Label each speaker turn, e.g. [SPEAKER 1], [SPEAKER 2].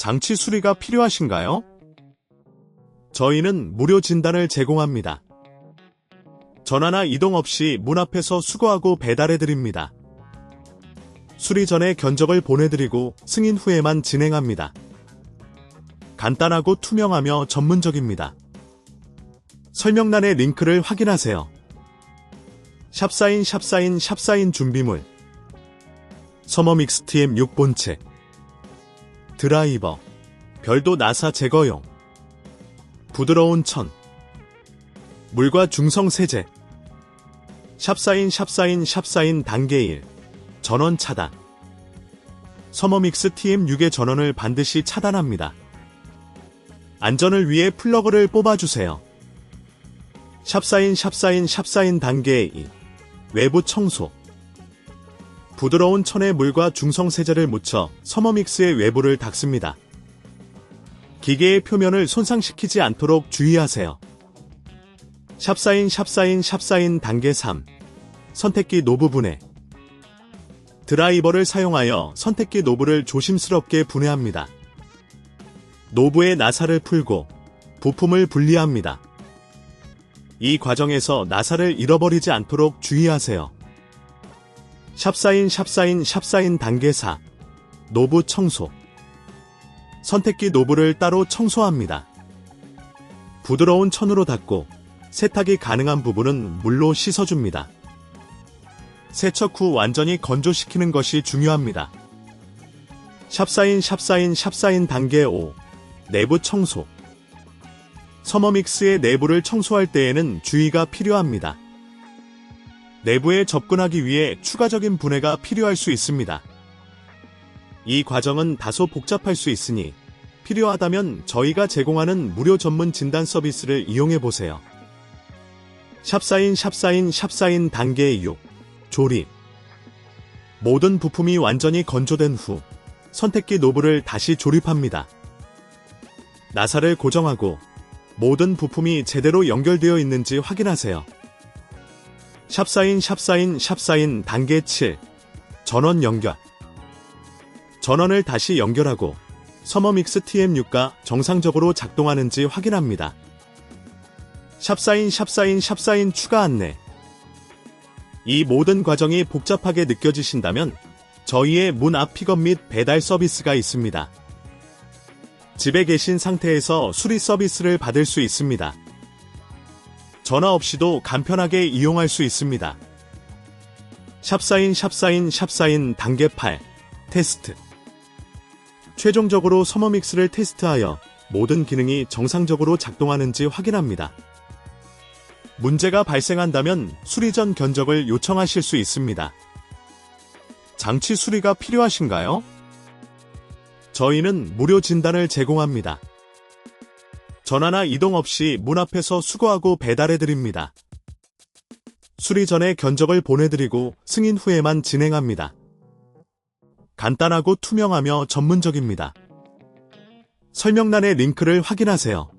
[SPEAKER 1] 장치 수리가 필요하신가요? 저희는 무료 진단을 제공합니다. 전화나 이동 없이 문 앞에서 수거하고 배달해드립니다. 수리 전에 견적을 보내드리고 승인 후에만 진행합니다. 간단하고 투명하며 전문적입니다. 설명란의 링크를 확인하세요. 샵사인 준비물 서머믹스 TM6 본체 드라이버 별도 나사 제거용 부드러운 천 물과 중성 세제 샵사인 단계 1 전원 차단 서머믹스 TM6의 전원을 반드시 차단합니다. 안전을 위해 플러그를 뽑아주세요. 샵사인 단계 2 외부 청소 부드러운 천에 물과 중성 세제를 묻혀 서머믹스의 외부를 닦습니다. 기계의 표면을 손상시키지 않도록 주의하세요. 샵사인 단계 3 선택기 노브 분해 드라이버를 사용하여 선택기 노브를 조심스럽게 분해합니다. 노브의 나사를 풀고 부품을 분리합니다. 이 과정에서 나사를 잃어버리지 않도록 주의하세요. 샵사인 단계 4 노브 청소 선택기 노브를 따로 청소합니다. 부드러운 천으로 닦고 세탁이 가능한 부분은 물로 씻어줍니다. 세척 후 완전히 건조시키는 것이 중요합니다. 샵사인 단계 5 내부 청소 서머믹스의 내부를 청소할 때에는 주의가 필요합니다. 내부에 접근하기 위해 추가적인 분해가 필요할 수 있습니다. 이 과정은 다소 복잡할 수 있으니 필요하다면 저희가 제공하는 무료 전문 진단 서비스를 이용해보세요. 샵사인 단계 6 조립 모든 부품이 완전히 건조된 후 선택기 노브를 다시 조립합니다. 나사를 고정하고 모든 부품이 제대로 연결되어 있는지 확인하세요. 샵사인 단계 7 전원 연결 전원을 다시 연결하고 서머믹스 TM6가 정상적으로 작동하는지 확인합니다. 샵사인 추가 안내 이 모든 과정이 복잡하게 느껴지신다면 저희의 문 앞 픽업 및 배달 서비스가 있습니다. 집에 계신 상태에서 수리 서비스를 받을 수 있습니다. 전화 없이도 간편하게 이용할 수 있습니다. 샵사인 단계 8 테스트 최종적으로 서머믹스를 테스트하여 모든 기능이 정상적으로 작동하는지 확인합니다. 문제가 발생한다면 수리 전 견적을 요청하실 수 있습니다. 장치 수리가 필요하신가요? 저희는 무료 진단을 제공합니다. 전화나 이동 없이 문 앞에서 수거하고 배달해드립니다. 수리 전에 견적을 보내드리고 승인 후에만 진행합니다. 간단하고 투명하며 전문적입니다. 설명란의 링크를 확인하세요.